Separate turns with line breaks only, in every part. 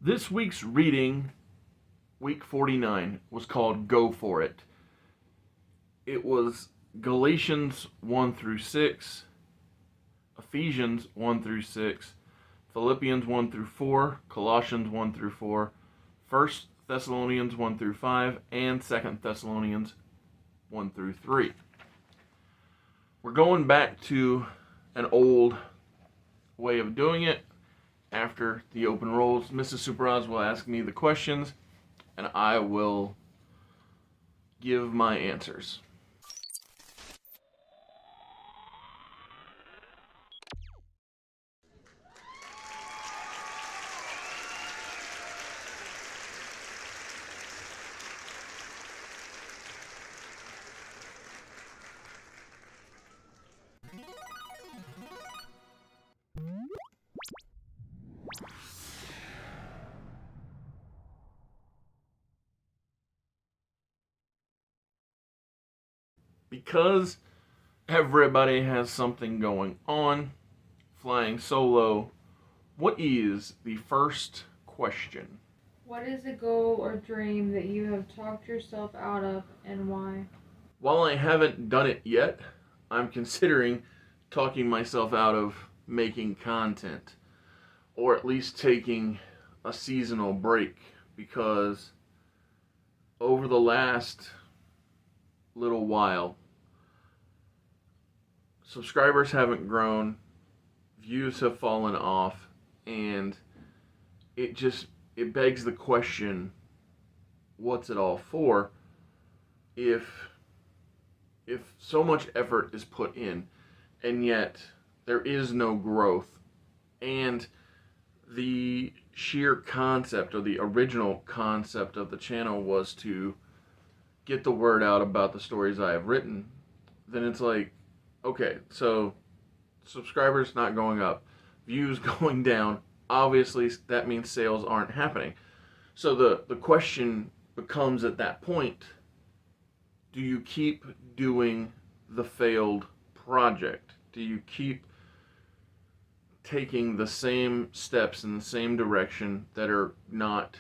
This week's reading, week 49, was called Go For It. It was Galatians 1 through 6, Ephesians 1 through 6, Philippians 1 through 4, Colossians 1 through 4, 1 Thessalonians 1 through 5, and 2 Thessalonians 1 through 3. We're going back to an old way of doing it. After the open rolls, Mrs. Superaz will ask me the questions, and I will give my answers. Because everybody has something going on, flying solo, what is the first question?
What is a goal or dream that you have talked yourself out of, and why?
While I haven't done it yet, I'm considering talking myself out of making content, or at least taking a seasonal break, because over the last little while, subscribers haven't grown, views have fallen off, and it begs the question, what's it all for if so much effort is put in and yet there is no growth, and the sheer concept or the original concept of the channel was to get the word out about the stories I have written, then it's like, okay, so subscribers not going up, views going down, obviously that means sales aren't happening. So the question becomes at that point, do you keep doing the failed project? Do you keep taking the same steps in the same direction that are not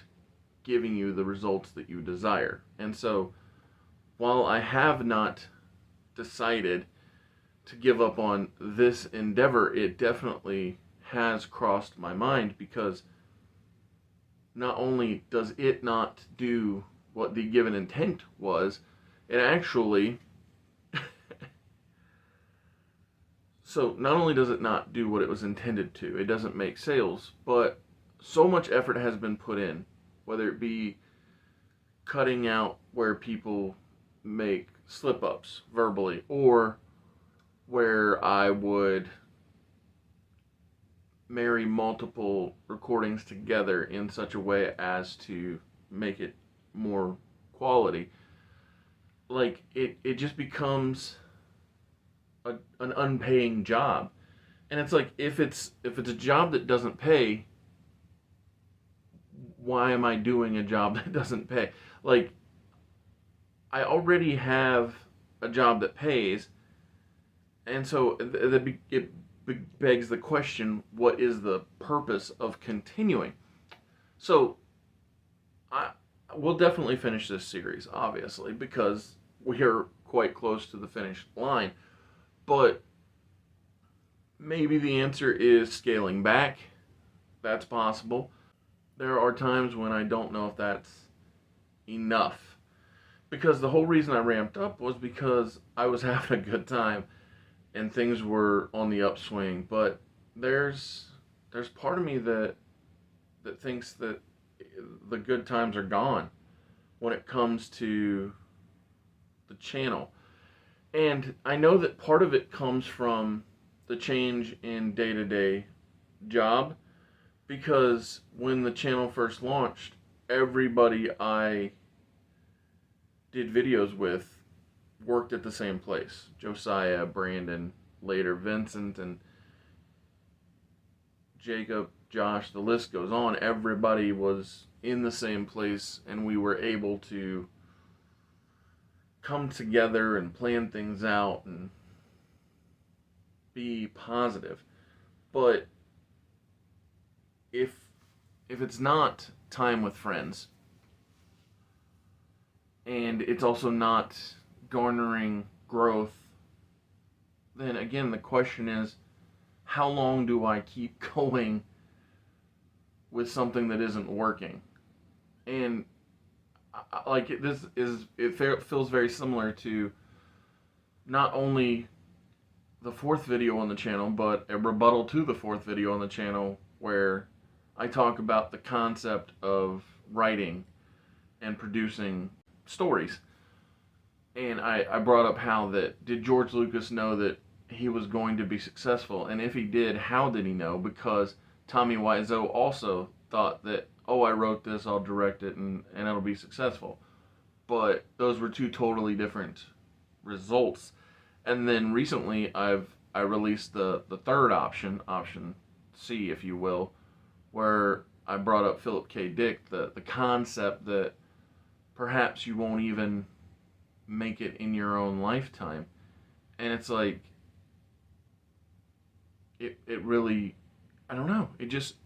giving you the results that you desire? And so while I have not decided to give up on this endeavor, it definitely has crossed my mind, because not only does it not do what the given intent was, it actually so not only does it not do what it was intended to, it doesn't make sales, but so much effort has been put in, whether it be cutting out where people make slip ups verbally, or where I would marry multiple recordings together in such a way as to make it more quality. Like it just becomes an unpaying job. And it's like, if it's a job that doesn't pay, why am I doing a job that doesn't pay? Like, I already have a job that pays, and so it begs the question, what is the purpose of continuing? So I will definitely finish this series, obviously, because we are quite close to the finish line. But maybe the answer is scaling back. That's possible. There are times when I don't know if that's enough. Because the whole reason I ramped up was because I was having a good time and things were on the upswing. But there's part of me that thinks that the good times are gone when it comes to the channel. And I know that part of it comes from the change in day-to-day job, because when the channel first launched, everybody I did videos with worked at the same place. Josiah, Brandon, later Vincent, and Jacob, Josh, the list goes on. Everybody was in the same place, and we were able to come together and plan things out and be positive. But if if it's not time with friends, and it's also not garnering growth, then again the question is, how long do I keep going with something that isn't working? And like it feels very similar to not only the fourth video on the channel, but a rebuttal to the fourth video on the channel where I talk about the concept of writing and producing stories. And I brought up how that did George Lucas know that he was going to be successful? And if he did, how did he know? Because Tommy Wiseau also thought that, oh, I wrote this, I'll direct it, and it'll be successful. But those were two totally different results. And then recently I released the third option C, if you will, where I brought up Philip K. Dick, the concept that perhaps you won't even make it in your own lifetime. And it's like, it really, I don't know. It just,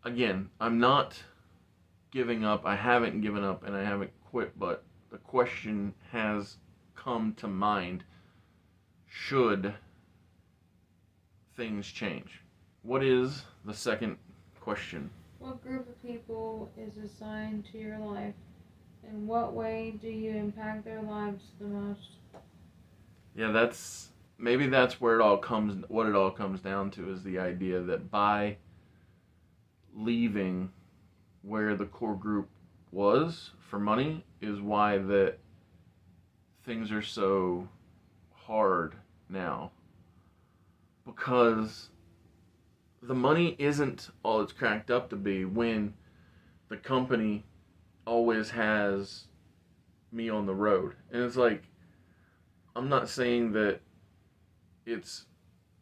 again, I'm not giving up. I haven't given up and I haven't quit, but the question has come to mind, should things change? What is the second question?
What group of people is assigned to your life? In what way do you impact their lives the most?
Yeah, that's where what it all comes down to, is the idea that by leaving where the core group was for money is why that things are so hard now, because the money isn't all it's cracked up to be when the company always has me on the road. And it's like, I'm not saying that it's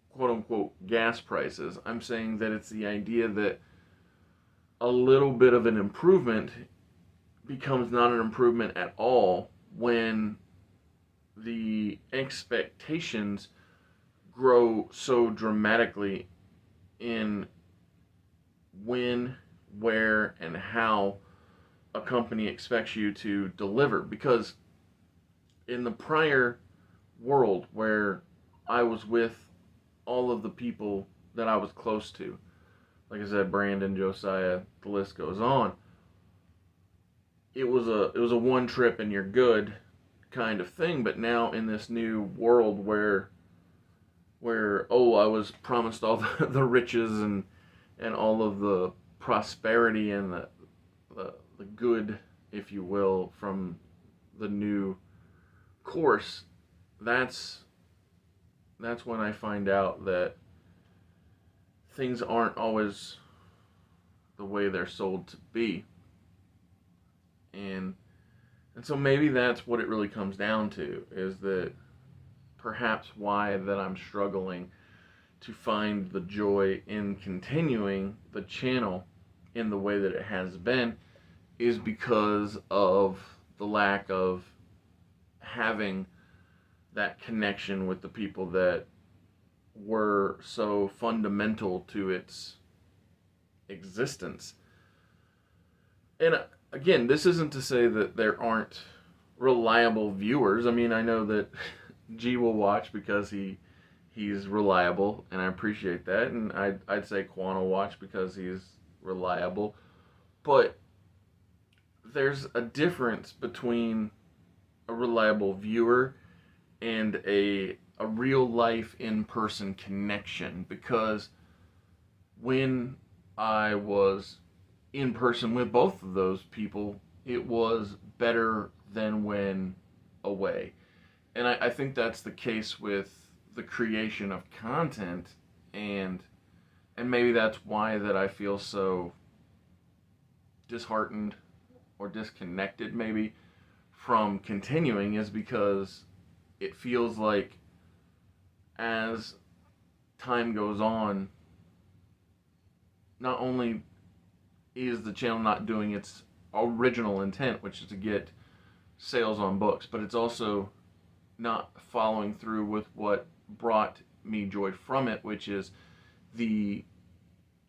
quote unquote gas prices. I'm saying that it's the idea that a little bit of an improvement becomes not an improvement at all when the expectations grow so dramatically in when, where, and how a company expects you to deliver. Because in the prior world where I was with all of the people that I was close to, like I said, Brandon, Josiah, the list goes on, it was a one trip and you're good kind of thing. But now in this new world where I was promised all the riches and all of the prosperity and the good, if you will, from the new course, that's when I find out that things aren't always the way they're sold to be. And so maybe that's what it really comes down to, is that perhaps why that I'm struggling to find the joy in continuing the channel in the way that it has been is because of the lack of having that connection with the people that were so fundamental to its existence. And again, this isn't to say that there aren't reliable viewers. I mean, I know that G will watch because he's reliable, and I appreciate that. And I'd say Quan will watch because he's reliable. But there's a difference between a reliable viewer and a real life in-person connection, because when I was in person with both of those people, it was better than when away. And I think that's the case with the creation of content, and maybe that's why that I feel so disheartened or disconnected maybe from continuing, is because it feels like as time goes on, not only is the channel not doing its original intent, which is to get sales on books, but it's also not following through with what brought me joy from it, which is the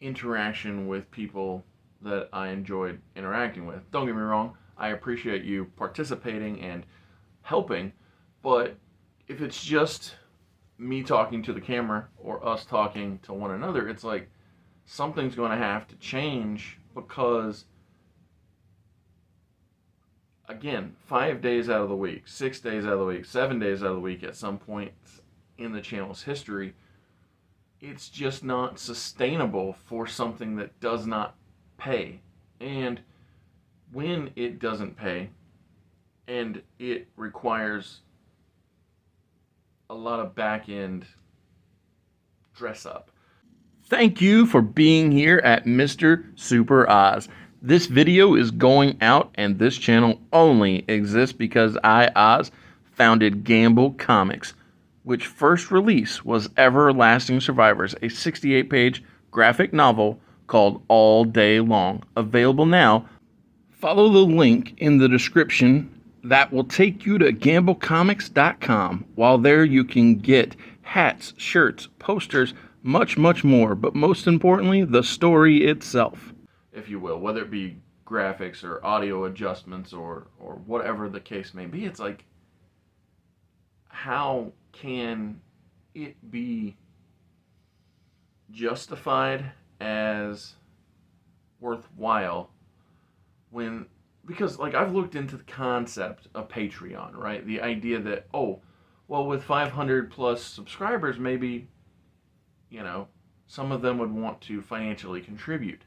interaction with people that I enjoyed interacting with. Don't get me wrong, I appreciate you participating and helping, but if it's just me talking to the camera or us talking to one another, it's like something's going to have to change because, again, 5 days out of the week, 6 days out of the week, 7 days out of the week at some point in the channel's history, it's just not sustainable for something that does not pay. And when it doesn't pay and it requires a lot of back end dress up. Thank you for being here at Mr. Super Oz. This video is going out, and this channel only exists because I, Oz, founded Gamble Comics, which first release was Everlasting Survivors, a 68-page graphic novel called All Day Long. Available now. Follow the link in the description that will take you to gamblecomics.com. While there, you can get hats, shirts, posters, much, much more. But most importantly, the story itself, if you will, whether it be graphics or audio adjustments or whatever the case may be. It's like, how can it be justified as worthwhile when, because like I've looked into the concept of Patreon, right? The idea that, oh, well, with 500 plus subscribers, maybe, you know, some of them would want to financially contribute.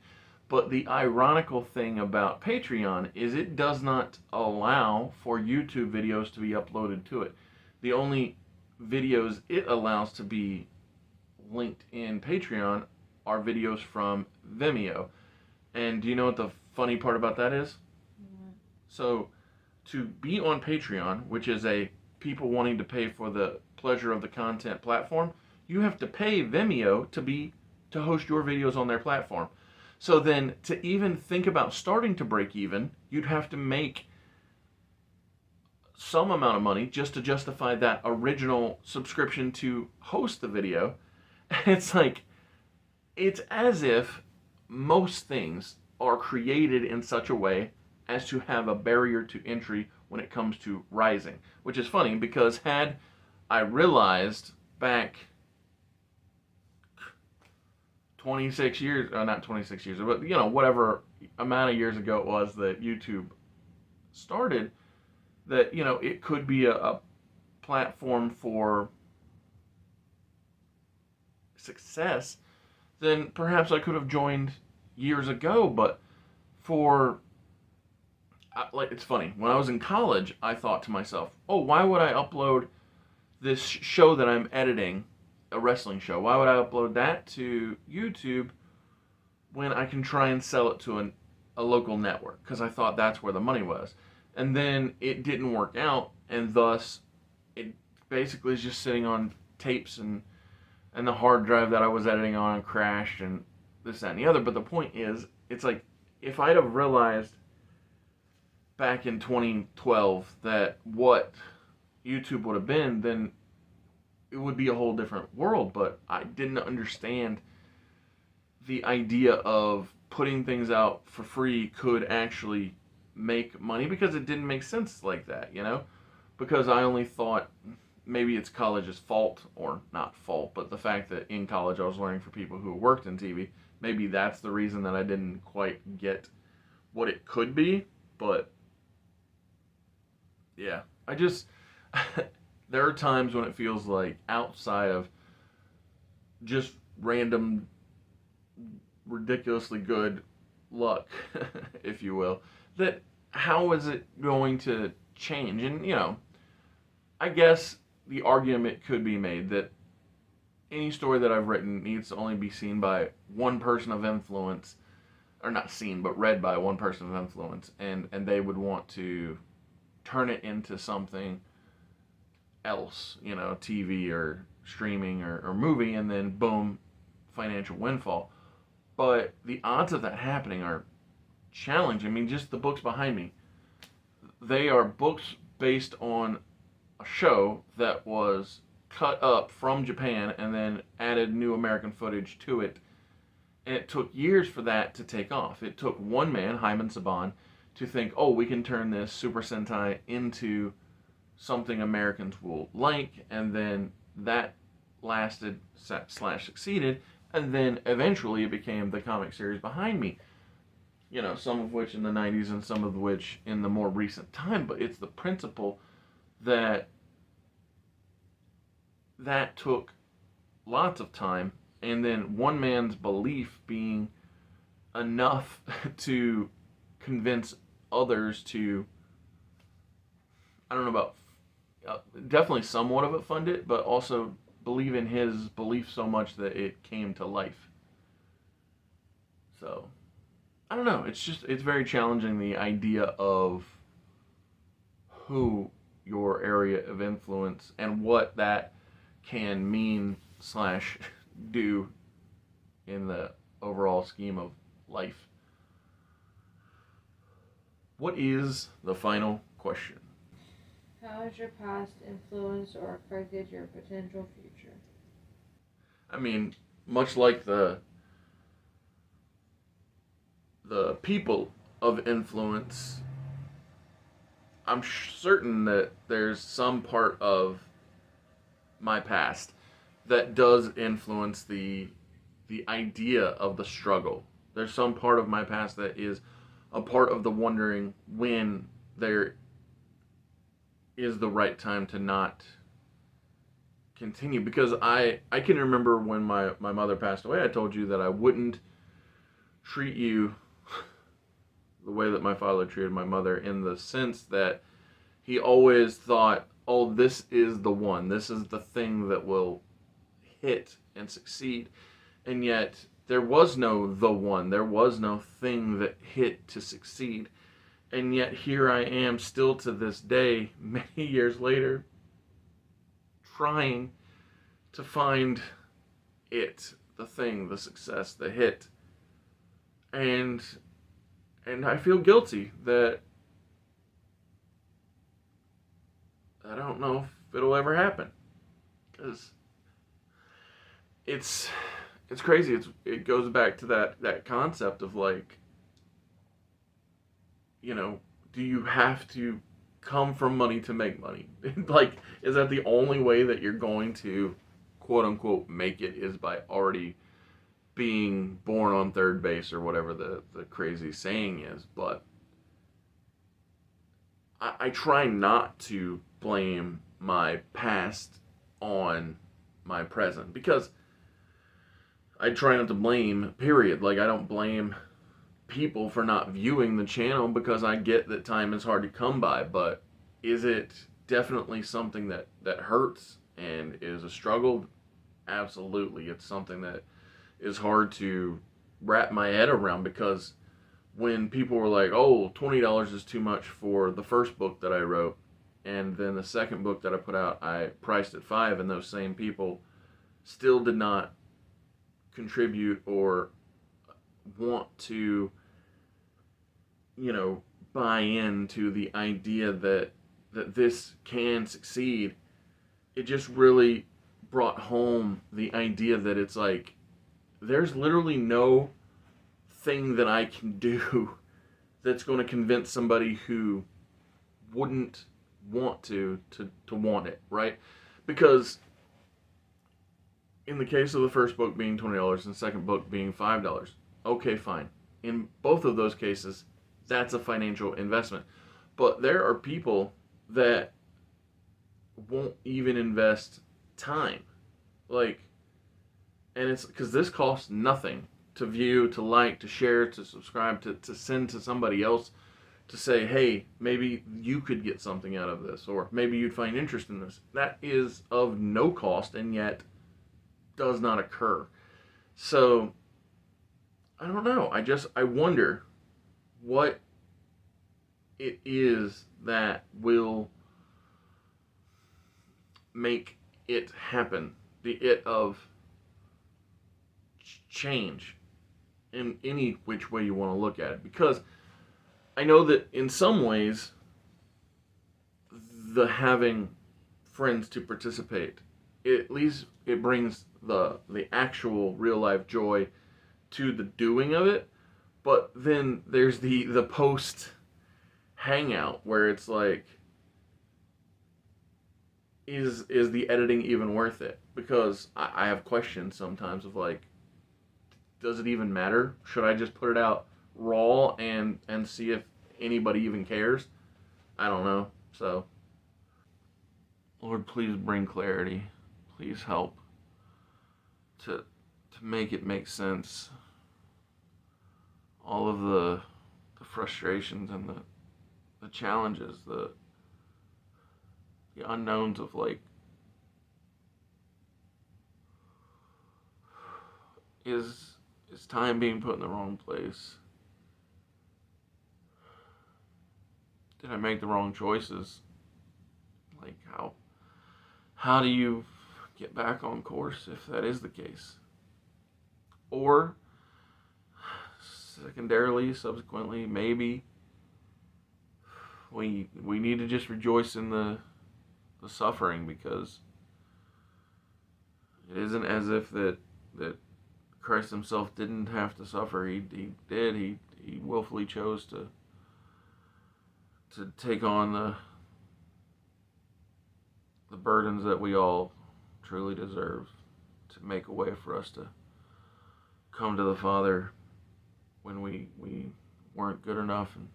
But the ironical thing about Patreon is it does not allow for YouTube videos to be uploaded to it. The only videos it allows to be linked in Patreon are videos from Vimeo. And do you know what the funny part about that is?
Mm-hmm.
So, to be on Patreon, which is a people wanting to pay for the pleasure of the content platform, you have to pay Vimeo to host your videos on their platform. So then, to even think about starting to break even, you'd have to make some amount of money just to justify that original subscription to host the video. It's like, it's as if most things are created in such a way as to have a barrier to entry when it comes to rising. Which is funny, because had I realized back 26 years, not 26 years, but you know, whatever amount of years ago it was that YouTube started, that, you know, it could be a platform for success, then perhaps I could have joined years ago. But like, it's funny, when I was in college, I thought to myself, oh, why would I upload this show that I'm editing, a wrestling show? Why would I upload that to YouTube when I can try and sell it to a local network? Because I thought that's where the money was. And then it didn't work out, and thus it basically is just sitting on tapes, and the hard drive that I was editing on crashed, and this, that, and the other. But the point is, it's like, if I'd have realized back in 2012 that what YouTube would have been, then it would be a whole different world. But I didn't understand the idea of putting things out for free could actually make money, because it didn't make sense like that, you know? Because I only thought maybe it's college's fault, or not fault, but the fact that in college I was learning from people who worked in TV. Maybe that's the reason that I didn't quite get what it could be. But yeah, I just there are times when it feels like, outside of just random ridiculously good luck, if you will, that how is it going to change? And, you know, I guess the argument could be made that any story that I've written needs to only be seen by one person of influence, or not seen, but read by one person of influence, and they would want to turn it into something else, you know, TV or streaming or movie, and then boom, financial windfall. But the odds of that happening are challenging. I mean, just the books behind me, they are books based on a show that was cut up from Japan and then added new American footage to it, And it took years for that to take off. It took one man, Hyman Saban, to think, oh, we can turn this Super Sentai into something Americans will like, and then that lasted slash succeeded, and then eventually it became the comic series behind me. You know, some of which in the 90s and some of which in the more recent time, but it's the principle that took lots of time, and then one man's belief being enough to convince others to, I don't know about, definitely somewhat of it fund it, but also believe in his belief so much that it came to life. So, I don't know. It's very challenging, the idea of who your area of influence and what that can mean slash do in the overall scheme of life. What is the final question?
How has your past influenced or affected your potential future?
I mean, much like the people of influence, I'm certain that there's some part of my past that does influence the idea of the struggle. There's some part of my past that is a part of the wondering when there is the right time to not continue, because I can remember when my mother passed away, I told you that I wouldn't treat you the way that my father treated my mother, in the sense that he always thought, oh, this is the one, this is the thing that will hit and succeed. And yet there was no the one, there was no thing that hit to succeed. And yet here I am still to this day, many years later, trying to find it, the thing, the success, the hit. And I feel guilty that I don't know if it'll ever happen, because it's crazy. It goes back to that concept of, like, you know, do you have to come from money to make money? Like, is that the only way that you're going to quote unquote make it, is by already being born on third base, or whatever the crazy saying is? But I try not to blame my past on my present, because I try not to blame, period. Like, I don't blame people for not viewing the channel, because I get that time is hard to come by. But is it definitely something that hurts and is a struggle? Absolutely. It's something that is hard to wrap my head around, because when people were like, oh, $20 is too much for the first book that I wrote, and then the second book that I put out, I priced at $5, and those same people still did not contribute or want to, you know, buy into the idea that this can succeed, it just really brought home the idea that it's like, there's literally no thing that I can do that's going to convince somebody who wouldn't want to want it, right? Because in the case of the first book being $20 and the second book being $5, okay, fine. In both of those cases, that's a financial investment. But there are people that won't even invest time. Like, and it's because this costs nothing to view, to like, to share, to subscribe, to send to somebody else, to say, hey, maybe you could get something out of this, or maybe you'd find interest in this. That is of no cost, and yet does not occur. So, I don't know. I wonder what it is that will make it happen. The it of change, in any which way you want to look at it. Because I know that in some ways, the having friends to participate, at least it brings the actual real life joy to the doing of it, but then there's the post hangout where it's like, is the editing even worth it? Because I have questions sometimes of like, does it even matter? Should I just put it out raw and see if anybody even cares? I don't know. So, Lord, please bring clarity. Please help to make it make sense. All of the frustrations and the challenges, the unknowns of like, is time being put in the wrong place? Did I make the wrong choices? Like how do you get back on course if that is the case? Or secondarily, subsequently, maybe we need to just rejoice in the suffering, because it isn't as if that Christ himself didn't have to suffer. He did. He willfully chose to take on the burdens that we all truly deserve, to make a way for us to come to the Father when we weren't good enough and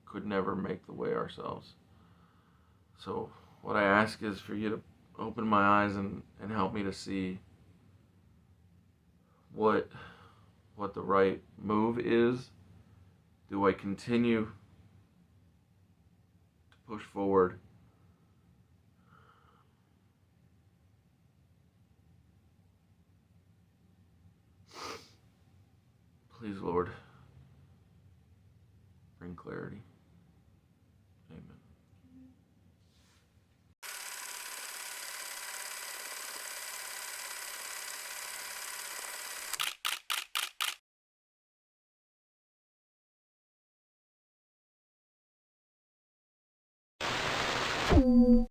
could never make the way ourselves. So what I ask is for you to open my eyes and help me to see what the right move is. Do I continue to push forward? Please, Lord, bring clarity. Amen.